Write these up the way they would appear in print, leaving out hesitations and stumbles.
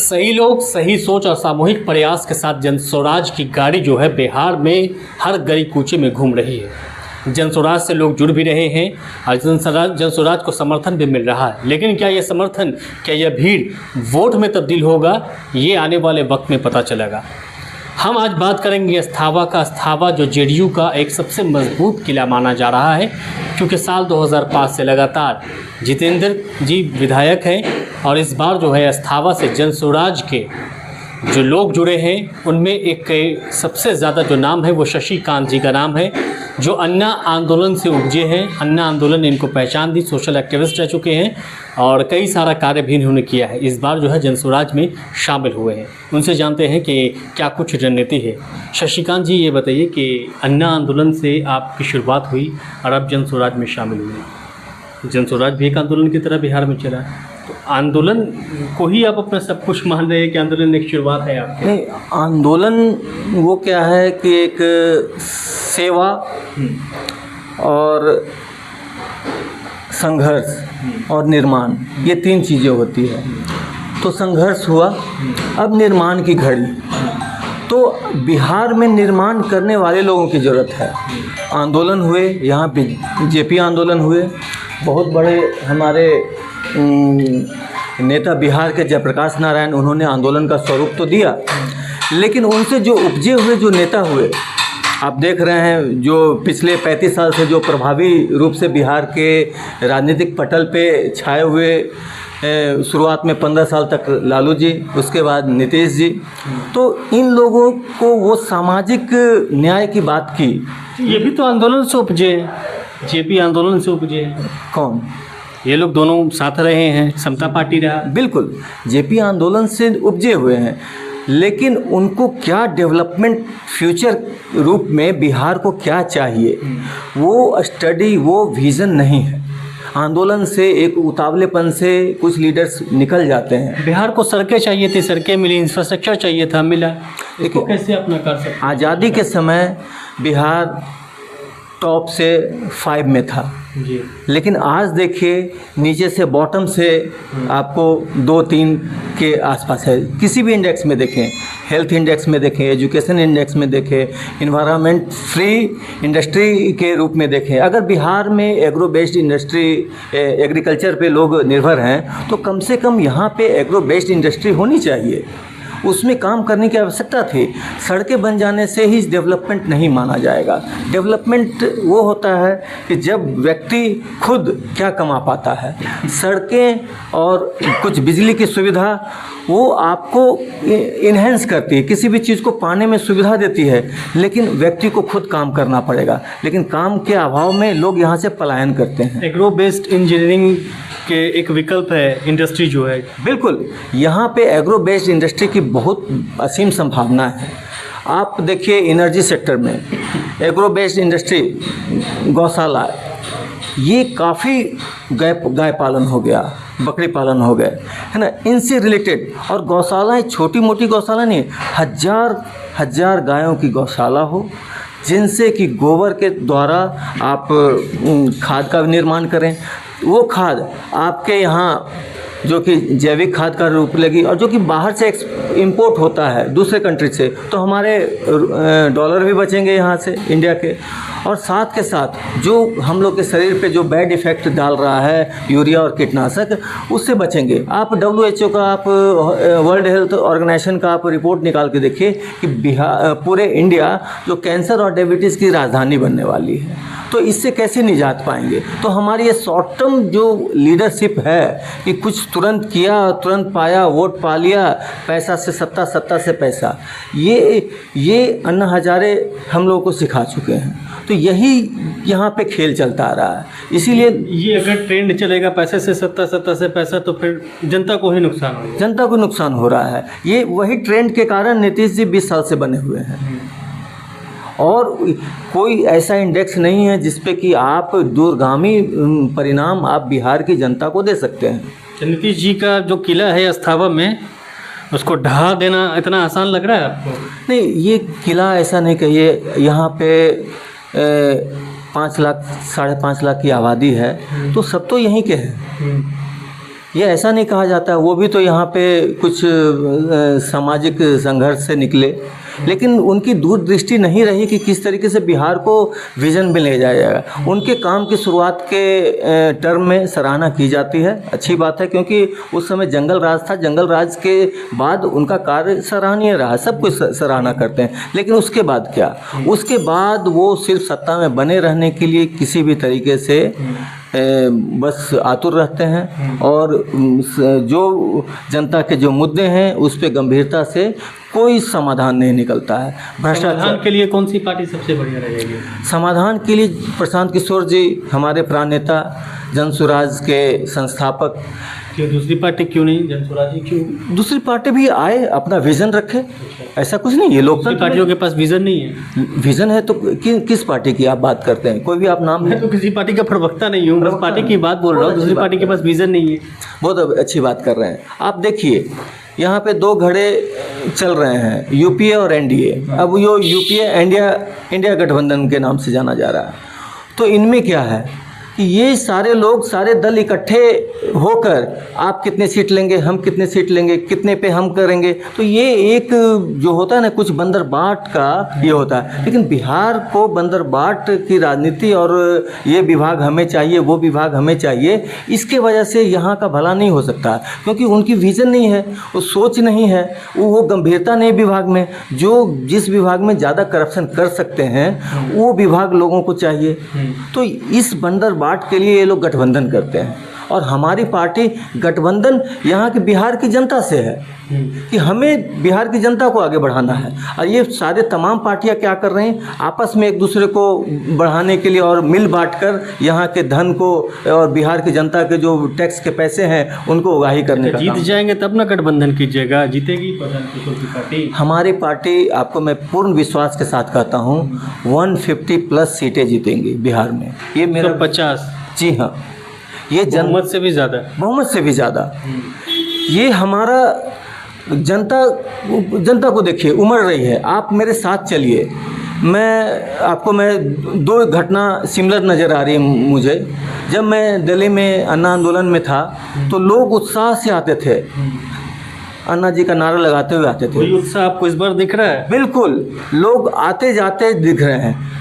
सही लोग, सही सोच और सामूहिक प्रयास के साथ जन स्वराज की गाड़ी जो है बिहार में हर गली कूचे में घूम रही है। जन स्वराज से लोग जुड़ भी रहे हैं और जन स्वराज को समर्थन भी मिल रहा है। लेकिन क्या यह समर्थन, क्या यह भीड़ वोट में तब्दील होगा, ये आने वाले वक्त में पता चलेगा। हम आज बात करेंगे अस्थावा का। अस्थावा जो जेडीयू का एक सबसे मजबूत किला माना जा रहा है, क्योंकि साल 2005 से लगातार जितेंद्र जी विधायक हैं और इस बार जो है अस्थावा से जन स्वराज के जो लोग जुड़े हैं उनमें एक सबसे ज़्यादा जो नाम है वो शशिकांत जी का नाम है, जो अन्ना आंदोलन से उपजे हैं। अन्ना आंदोलन ने इनको पहचान दी, सोशल एक्टिविस्ट रह चुके हैं और कई सारा कार्य भी इन्होंने किया है। इस बार जो है जन स्वराज में शामिल हुए हैं। उनसे जानते हैं कि क्या कुछ रणनीति है। शशिकांत जी, ये बताइए कि अन्ना आंदोलन से आपकी शुरुआत हुई और अब जन स्वराज में शामिल हुए। जन स्वराज भी एक आंदोलन की तरह बिहार में चला है, तो आंदोलन को ही आप अपना सब कुछ मान रहे हैं कि आंदोलन एक शुरुआत है आपकी? नहीं, आंदोलन वो क्या है कि एक सेवा और संघर्ष और निर्माण, ये तीन चीज़ें होती है। तो संघर्ष हुआ, अब निर्माण की घड़ी। तो बिहार में निर्माण करने वाले लोगों की ज़रूरत है। आंदोलन हुए, यहाँ बीजेपी आंदोलन हुए, बहुत बड़े हमारे नेता बिहार के जयप्रकाश नारायण, उन्होंने आंदोलन का स्वरूप तो दिया, लेकिन उनसे जो उपजे हुए जो नेता हुए, आप देख रहे हैं जो पिछले 35 साल से जो प्रभावी रूप से बिहार के राजनीतिक पटल पे छाए हुए, शुरुआत में 15 साल तक लालू जी, उसके बाद नीतीश जी, तो इन लोगों को वो सामाजिक न्याय की बात की। ये भी तो आंदोलन से उपजे, जेपी आंदोलन से उपजे। कौन? ये लोग दोनों साथ रहे हैं, समता पार्टी रहा। बिल्कुल, जेपी आंदोलन से उपजे हुए हैं, लेकिन उनको क्या डेवलपमेंट फ्यूचर रूप में बिहार को क्या चाहिए, वो स्टडी, वो विज़न नहीं है। आंदोलन से एक उतावलेपन से कुछ लीडर्स निकल जाते हैं। बिहार को सड़कें चाहिए थी, सड़कें मिली, इंफ्रास्ट्रक्चर चाहिए था, मिला। इसको कैसे अपना कर सकते? आज़ादी के समय बिहार टॉप से 5 में था जी, लेकिन आज देखिए नीचे से बॉटम से आपको 2-3 के आसपास है। किसी भी इंडेक्स में देखें, हेल्थ इंडेक्स में देखें, एजुकेशन इंडेक्स में देखें, इन्वायरमेंट फ्री इंडस्ट्री के रूप में देखें। अगर बिहार में एग्रो बेस्ड इंडस्ट्री, एग्रीकल्चर पे लोग निर्भर हैं, तो कम से कम यहाँ पे एग्रो बेस्ड इंडस्ट्री होनी चाहिए, उसमें काम करने की आवश्यकता थी। सड़कें बन जाने से ही डेवलपमेंट नहीं माना जाएगा। डेवलपमेंट वो होता है कि जब व्यक्ति खुद क्या कमा पाता है। सड़कें और कुछ बिजली की सुविधा वो आपको इन्हेंस करती है, किसी भी चीज़ को पाने में सुविधा देती है, लेकिन व्यक्ति को खुद काम करना पड़ेगा। लेकिन काम के अभाव में लोग यहाँ से पलायन करते हैं। एग्रो बेस्ड इंजीनियरिंग के एक विकल्प है इंडस्ट्री जो है। बिल्कुल, यहाँ पे एग्रो बेस्ड इंडस्ट्री की बहुत असीम संभावना है। आप देखिए एनर्जी सेक्टर में एग्रो बेस्ड इंडस्ट्री, गौशाला, ये काफ़ी गाय पालन हो गया, बकरी पालन हो गए, है ना, इनसे रिलेटेड। और गौशालाएँ छोटी मोटी गौशाला नहीं, हजार गायों की गौशाला हो, जिनसे कि गोबर के द्वारा आप खाद का निर्माण करें। वो खाद आपके यहाँ जो कि जैविक खाद का रूप लेगी, और जो कि बाहर से इंपोर्ट होता है दूसरे कंट्री से, तो हमारे डॉलर भी बचेंगे यहाँ से इंडिया के। और साथ के साथ जो हम लोग के शरीर पे जो बैड इफ़ेक्ट डाल रहा है यूरिया और कीटनाशक, उससे बचेंगे। आप WHO का, आप वर्ल्ड हेल्थ ऑर्गेनाइजेशन का आप रिपोर्ट निकाल के देखिए कि बिहार, पूरे इंडिया जो कैंसर और डायबिटीज़ की राजधानी बनने वाली है, तो इससे कैसे निजात पाएंगे? तो हमारी ये शॉर्ट टर्म जो लीडरशिप है कि कुछ तुरंत किया, तुरंत पाया, वोट पा लिया, पैसा से सत्ता, सत्ता से पैसा, ये अन्ना हजारे हम लोगों को सिखा चुके हैं। तो यही यहाँ पे खेल चलता आ रहा है। इसीलिए ये अगर ट्रेंड चलेगा पैसे से सत्ता, सत्ता से पैसा, तो फिर जनता को ही नुकसान होगा। जनता को नुकसान हो रहा है। ये वही ट्रेंड के कारण नीतीश जी 20 साल से बने हुए हैं, और कोई ऐसा इंडेक्स नहीं है जिस पे कि आप दूरगामी परिणाम आप बिहार की जनता को दे सकते हैं। नीतीश जी का जो किला है अस्थावा में, उसको ढहा देना इतना आसान लग रहा है आपको? नहीं, ये किला ऐसा नहीं कहिए। यहाँ पे 5 लाख 5.5 लाख की आबादी है, तो सब तो यहीं के हैं। ये ऐसा नहीं कहा जाता, वो भी तो यहाँ पे कुछ सामाजिक संघर्ष से निकले, लेकिन उनकी दूरदृष्टि नहीं रही कि किस तरीके से बिहार को विजन में ले जाया जाएगा। उनके काम की शुरुआत के टर्म में सराहना की जाती है, अच्छी बात है, क्योंकि उस समय जंगल राज था। जंगल राज के बाद उनका कार्य सराहनीय रहा, सब कुछ सराहना करते हैं। लेकिन उसके बाद क्या, उसके बाद वो सिर्फ सत्ता में बने रहने के लिए किसी भी तरीके से बस आतुर रहते हैं, और जो जनता के जो मुद्दे हैं उस पर गंभीरता से कोई समाधान नहीं निकलता है। समाधान के लिए कौन सी पार्टी सबसे बढ़िया रहेगी? समाधान के लिए प्रशांत किशोर जी, हमारे प्राण नेता, जन स्वराज के संस्थापक। क्यों दूसरी पार्टी क्यों नहीं? जन स्वराज ही क्यों? दूसरी पार्टी भी आए, अपना विजन रखे, ऐसा कुछ नहीं है। लोकतंत्र पार्टियों के पास विजन नहीं है। विजन है तो किस पार्टी की आप बात करते हैं? कोई भी आप नाम? मैं तो किसी पार्टी का प्रवक्ता नहीं हूँ, बस पार्टी की बात बोल रहा हूँ। दूसरी पार्टी के पास विजन नहीं है। बहुत अच्छी बात कर रहे हैं आप। देखिए यहाँ पे दो घड़े चल रहे हैं, यूपीए और एनडीए। अब यो यूपीए इंडिया गठबंधन के नाम से जाना जा रहा है। तो इनमें क्या है कि ये सारे लोग, सारे दल इकट्ठे होकर आप कितने सीट लेंगे, हम कितने सीट लेंगे, कितने पे हम करेंगे, तो ये एक जो होता है ना, कुछ बंदरबाट का ये होता है। लेकिन बिहार को बंदरबाट की राजनीति और ये विभाग हमें चाहिए, वो विभाग हमें चाहिए, इसके वजह से यहाँ का भला नहीं हो सकता, क्योंकि उनकी विज़न नहीं है, वो सोच नहीं है, वो गंभीरता नहीं विभाग में। जो जिस विभाग में ज़्यादा करप्शन कर सकते हैं वो विभाग लोगों को चाहिए। तो इस बंदरबाट के लिए ये लोग गठबंधन करते हैं, और हमारी पार्टी गठबंधन यहाँ के बिहार की जनता से है कि हमें बिहार की जनता को आगे बढ़ाना है। और ये सारे तमाम पार्टियाँ क्या कर रहे हैं, आपस में एक दूसरे को बढ़ाने के लिए और मिल बांट कर यहाँ के धन को और बिहार की जनता के जो टैक्स के पैसे हैं उनको उगाही करने का। जीत जाएंगे तब ना गठबंधन कीजिएगा, जीतेगी प्रशांत किशोर की पार्टी। हमारी पार्टी, आपको मैं पूर्ण विश्वास के साथ कहता हूँ, 150+ सीटें जीतेंगी बिहार में। ये मेरा 50। जी हाँ, ये बहुमत से भी ज़्यादा। बहुमत से भी ज़्यादा। ये हमारा जनता को देखिए उमड़ रही है। आप मेरे साथ चलिए, मैं दो घटना सिमिलर नज़र आ रही है मुझे। जब मैं दिल्ली में अन्ना आंदोलन में था तो लोग उत्साह से आते थे, अन्ना जी का नारा लगाते हुए आते थे। वही उत्साह आपको इस बार दिख रहा है? बिल्कुल, लोग आते जाते दिख रहे हैं।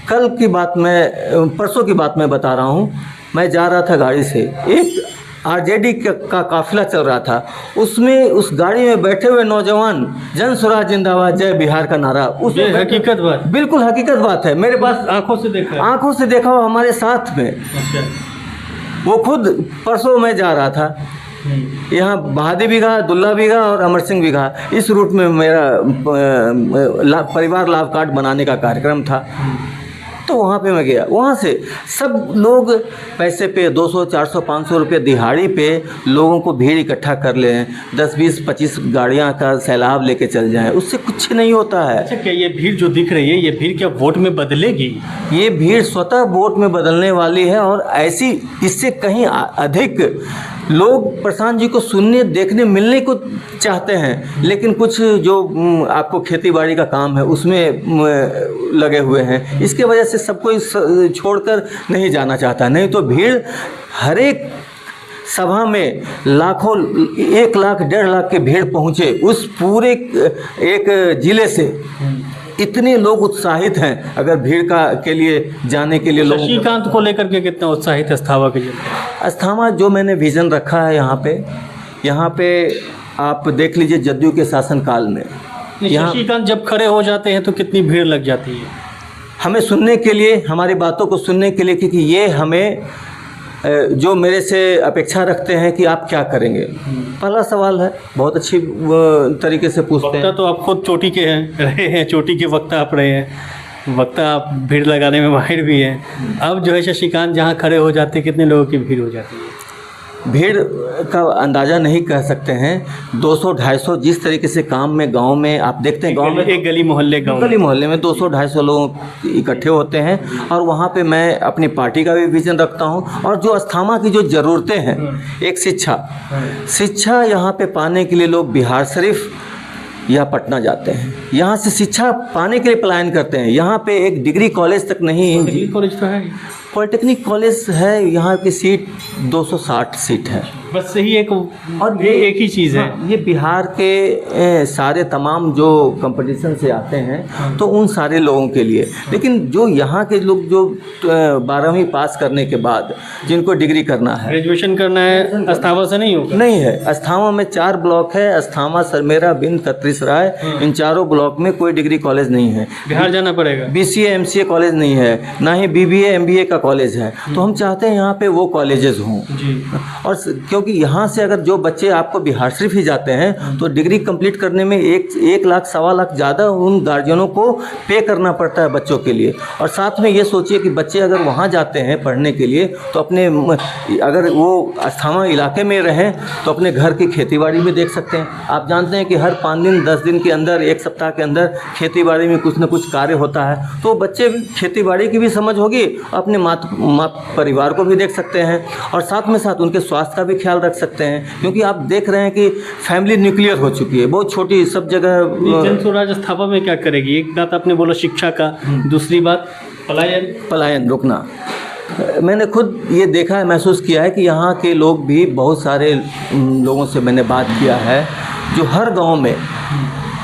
कल की बात परसों की बात मैं बता रहा हूँ। मैं जा रहा था गाड़ी से, एक आरजेडी का काफिला चल रहा था, उसमें उस गाड़ी में बैठे हुए नौजवान जन स्वराज जिंदाबाद, जय बिहार का नारा, ये हकीकत बात, बिल्कुल हकीकत बात है। मेरे पास आंखों से देखा हो हमारे साथ में। अच्छा। वो खुद परसों मैं जा रहा था, यहाँ बहादी बीघा, दुल्ला बीघा और अमर सिंह बीघा, इस रूट में मेरा परिवार लाभ कार्ड बनाने का कार्यक्रम था। तो वहाँ पे मैं गया, वहाँ से सब लोग पैसे पे 200, 400, 500 रुपये दिहाड़ी पे लोगों को भीड़ इकट्ठा कर ले, 10, 20, 25 गाड़ियाँ का सैलाब लेके चल जाएं, उससे कुछ नहीं होता है। अच्छा, क्या ये भीड़ जो दिख रही है, ये भीड़ क्या वोट में बदलेगी? ये भीड़ स्वतः वोट में बदलने वाली है, और ऐसी इससे कहीं अधिक लोग प्रशांत जी को सुनने, देखने, मिलने को चाहते हैं। लेकिन कुछ जो आपको खेती बाड़ी का काम है उसमें लगे हुए हैं, इसके वजह से सबको छोड़कर नहीं जाना चाहता। नहीं तो भीड़ हर एक सभा में लाखों, 1 लाख 1.5 लाख के भीड़ पहुँचे, उस पूरे एक जिले से इतने लोग उत्साहित हैं। अगर भीड़ के लिए जाने के लिए लोग, शशिकांत को लेकर के कितना उत्साहित है अस्थामा के जनता? अस्थामा जो मैंने विज़न रखा है यहाँ पे आप देख लीजिए, जदयू के शासनकाल में शशिकांत जब खड़े हो जाते हैं तो कितनी भीड़ लग जाती है हमें सुनने के लिए, हमारी बातों को सुनने के लिए, क्योंकि ये हमें जो मेरे से अपेक्षा रखते हैं कि आप क्या करेंगे। पहला सवाल है, बहुत अच्छी तरीके से पूछते हैं। वक्ता तो आप खुद चोटी के रहे हैं, चोटी के वक्ता आप रहे हैं, वक्ता आप भीड़ लगाने में माहिर भी हैं। अब जो है शशिकांत जहाँ खड़े हो जाते हैं, कितने लोगों की भीड़ हो जाती है? भीड़ का अंदाज़ा नहीं कर सकते हैं। 200-250 जिस तरीके से काम में, गांव में आप देखते हैं, गांव में एक गली मोहल्ले में 200-250 लोग इकट्ठे होते हैं, और वहां पे मैं अपनी पार्टी का भी विजन रखता हूं। और जो अस्थामा की जो ज़रूरतें हैं, एक शिक्षा यहाँ पे पाने के लिए लोग बिहार शरीफ या पटना जाते हैं, यहाँ से शिक्षा पाने के लिए पलायन करते हैं। यहाँ पे एक डिग्री कॉलेज तक नहीं, डिग्री कॉलेज तो है, पॉलिटेक्निक कॉलेज है, यहाँ की सीट 260 सीट है। बस यही एक, और ये एक ही चीज़ है। हाँ, ये बिहार के सारे तमाम जो कंपटीशन से आते हैं तो उन सारे लोगों के लिए। लेकिन जो यहाँ के लोग जो 12वीं पास करने के बाद जिनको डिग्री करना है, ग्रेजुएशन करना है, अस्थावा से नहीं होगा? नहीं है। अस्थामा में 4 ब्लॉक है, अस्थामा, सरमेरा, बिंद, खत्रीस राय, इन चारों ब्लॉक में कोई डिग्री कॉलेज नहीं है। बिहार जाना पड़ेगा। BCA MCA कॉलेज नहीं है, ना ही BBA MBA का कॉलेज है। तो हम चाहते हैं यहाँ पे वो कॉलेजेस हों। जी। और क्योंकि यहाँ से अगर जो बच्चे आपको बिहार शरीफ ही जाते हैं तो डिग्री कंप्लीट करने में 1 लाख 1.25 लाख ज़्यादा उन गार्जियनों को पे करना पड़ता है बच्चों के लिए। और साथ में ये सोचिए कि बच्चे अगर वहाँ जाते हैं पढ़ने के लिए तो अपने, अगर वो अस्थामा इलाके में रहें तो अपने घर की खेतीबाड़ी भी देख सकते हैं। आप जानते हैं कि हर 5 दिन 10 दिन के अंदर, 1 सप्ताह के अंदर खेतीबाड़ी में कुछ न कुछ कार्य होता है। तो बच्चे खेतीबाड़ी की भी समझ होगी, अपने परिवार को भी देख सकते हैं और साथ में साथ उनके स्वास्थ्य का भी ख्याल रख सकते हैं। क्योंकि आप देख रहे हैं कि फैमिली न्यूक्लियर हो चुकी है, बहुत छोटी, सब जगह। जन स्वराज अस्थापा में क्या करेगी? एक बात आपने बोला शिक्षा का, दूसरी बात पलायन रुकना। मैंने खुद ये देखा है, महसूस किया है कि यहाँ के लोग भी, बहुत सारे लोगों से मैंने बात किया है जो हर गांव में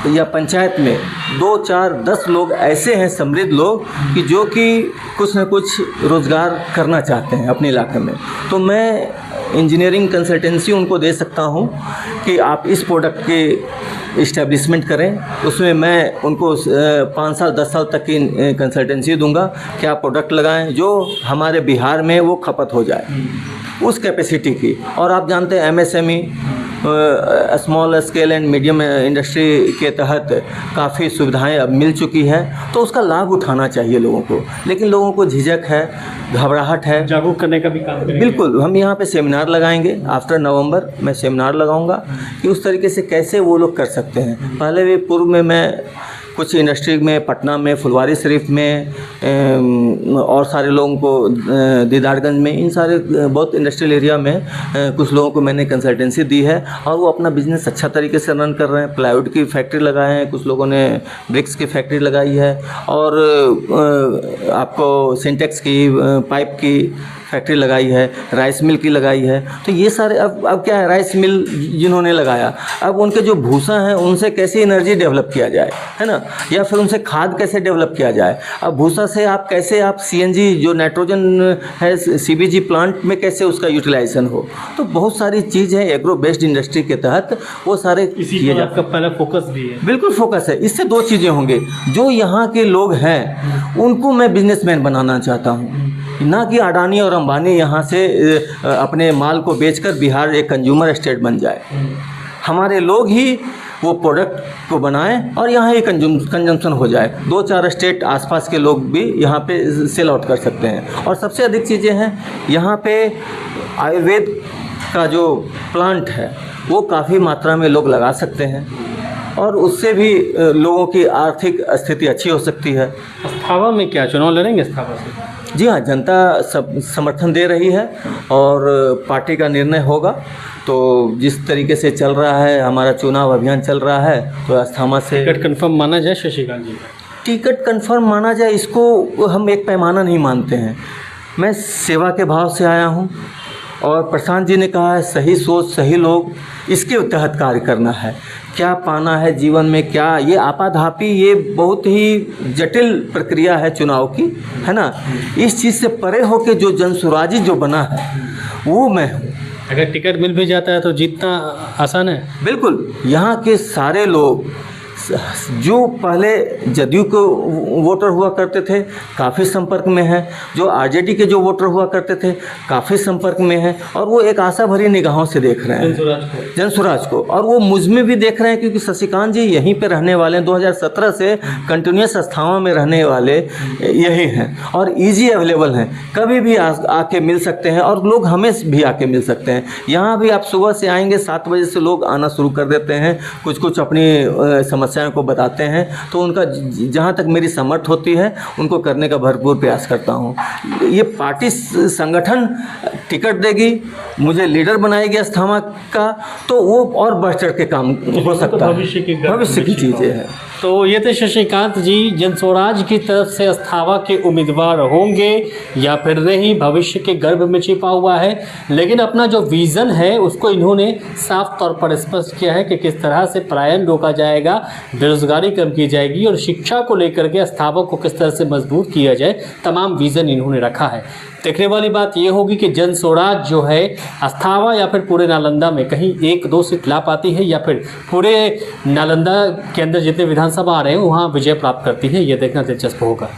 या पंचायत में 2, 4, 10 लोग ऐसे हैं समृद्ध लोग कि जो कि कुछ न कुछ रोज़गार करना चाहते हैं अपने इलाके में। तो मैं इंजीनियरिंग कंसल्टेंसी उनको दे सकता हूँ कि आप इस प्रोडक्ट के इस्टेब्लिशमेंट करें। उसमें मैं उनको 5 साल 10 साल तक की कंसल्टेंसी दूंगा कि आप प्रोडक्ट लगाएं जो हमारे बिहार में वो खपत हो जाए उस कैपेसिटी की। और आप जानते हैं MSME, small scale and medium industry के तहत काफ़ी सुविधाएं अब मिल चुकी हैं, तो उसका लाभ उठाना चाहिए लोगों को। लेकिन लोगों को झिझक है, घबराहट है। जागरूक करने का भी काम करेंगे। बिल्कुल, हम यहाँ पे सेमिनार लगाएंगे। आफ्टर नवंबर मैं सेमिनार लगाऊंगा कि उस तरीके से कैसे वो लोग कर सकते हैं। पहले भी पूर्व में मैं कुछ इंडस्ट्री में, पटना में, फुलवारी शरीफ में और सारे लोगों को, दीदारगंज में, इन सारे बहुत इंडस्ट्रियल एरिया में कुछ लोगों को मैंने कंसल्टेंसी दी है और वो अपना बिजनेस अच्छा तरीके से रन कर रहे हैं। प्लाईवुड की फैक्ट्री लगाए हैं, कुछ लोगों ने ब्रिक्स की फैक्ट्री लगाई है और आपको सिंटेक्स की, पाइप की फैक्ट्री लगाई है, राइस मिल की लगाई है। तो ये सारे अब क्या है, राइस मिल जिन्होंने लगाया, अब उनके जो भूसा है उनसे कैसे एनर्जी डेवलप किया जाए, है ना, या फिर उनसे खाद कैसे डेवलप किया जाए। अब भूसा से आप कैसे CNG जो नाइट्रोजन है CBG प्लांट में कैसे उसका यूटिलाइजेशन हो। तो बहुत सारी चीज़ है एग्रो बेस्ड इंडस्ट्री के तहत, वो सारे किए जाते हैं। पहला फोकस भी है। बिल्कुल फोकस है। इससे 2 चीज़ें होंगे, जो यहाँ के लोग हैं उनको मैं बिजनेसमैन बनाना चाहता हूँ, ना कि अडानी और अंबानी यहाँ से अपने माल को बेचकर बिहार एक कंज्यूमर स्टेट बन जाए। हमारे लोग ही वो प्रोडक्ट को बनाएं और यहाँ ही कंजम्पशन हो जाए। 2-4 स्टेट आसपास के लोग भी यहाँ पे सेल आउट कर सकते हैं। और सबसे अधिक चीज़ें हैं यहाँ पे, आयुर्वेद का जो प्लांट है वो काफ़ी मात्रा में लोग लगा सकते हैं और उससे भी लोगों की आर्थिक स्थिति अच्छी हो सकती है। अस्थावा में क्या चुनाव लड़ेंगे अस्थावा से? जी हाँ, जनता सब समर्थन दे रही है और पार्टी का निर्णय होगा। तो जिस तरीके से चल रहा है, हमारा चुनाव अभियान चल रहा है, तो अस्थामा से टिकट कंफर्म माना जाए शशिकांत जी? टिकट कंफर्म माना जाए, इसको हम एक पैमाना नहीं मानते हैं। मैं सेवा के भाव से आया हूँ और प्रशांत जी ने कहा है सही सोच सही लोग, इसके तहत कार्य करना है। क्या पाना है जीवन में, क्या ये आपाधापी, ये बहुत ही जटिल प्रक्रिया है चुनाव की, है ना। इस चीज़ से परे होके जो जनसुराजी जो बना है वो मैं हूँ। अगर टिकट मिल भी जाता है तो जीतना आसान है? बिल्कुल। यहाँ के सारे लोग जो पहले जदयू को वोटर हुआ करते थे काफ़ी संपर्क में है, जो आरजेडी के जो वोटर हुआ करते थे काफ़ी संपर्क में है और वो एक आशा भरी निगाहों से देख रहे हैं जनसुराज को। और वो मुझ में भी देख रहे हैं क्योंकि शशिकांत जी यहीं पे रहने वाले हैं, 2017 से कंटिन्यूस अस्थावा में रहने वाले यही हैं और इजी अवेलेबल हैं, कभी भी आके मिल सकते हैं और लोग हमें भी आके मिल सकते हैं। यहाँ भी आप सुबह से आएंगे 7 बजे से लोग आना शुरू कर देते हैं, कुछ अपनी समस्या समस्याओं को बताते हैं तो उनका जहाँ तक मेरी समर्थ होती है उनको करने का भरपूर प्रयास करता हूँ। ये पार्टी संगठन टिकट देगी, मुझे लीडर बनाएगी अस्थामा का, तो वो और बढ़ चढ़ के काम हो सकता है। भविष्य की चीज़ें हैं। तो ये थे शशिकांत जी, जनस्वराज की तरफ से अस्थावा के उम्मीदवार होंगे या फिर नहीं, भविष्य के गर्भ में छिपा हुआ है, लेकिन अपना जो विज़न है उसको इन्होंने साफ तौर पर स्पष्ट किया है कि किस तरह से पलायन रोका जाएगा, बेरोजगारी कम की जाएगी और शिक्षा को लेकर के अस्थावा को किस तरह से मजबूत किया जाए, तमाम विज़न इन्होंने रखा है। देखने वाली बात ये होगी कि जनस्वराज जो है अस्थावा या फिर पूरे नालंदा में कहीं 1-2 सीट ला पाती है या फिर पूरे नालंदा के अंदर जितने विधानसभा आ रहे हैं वहाँ विजय प्राप्त करती है, ये देखना दिलचस्प होगा।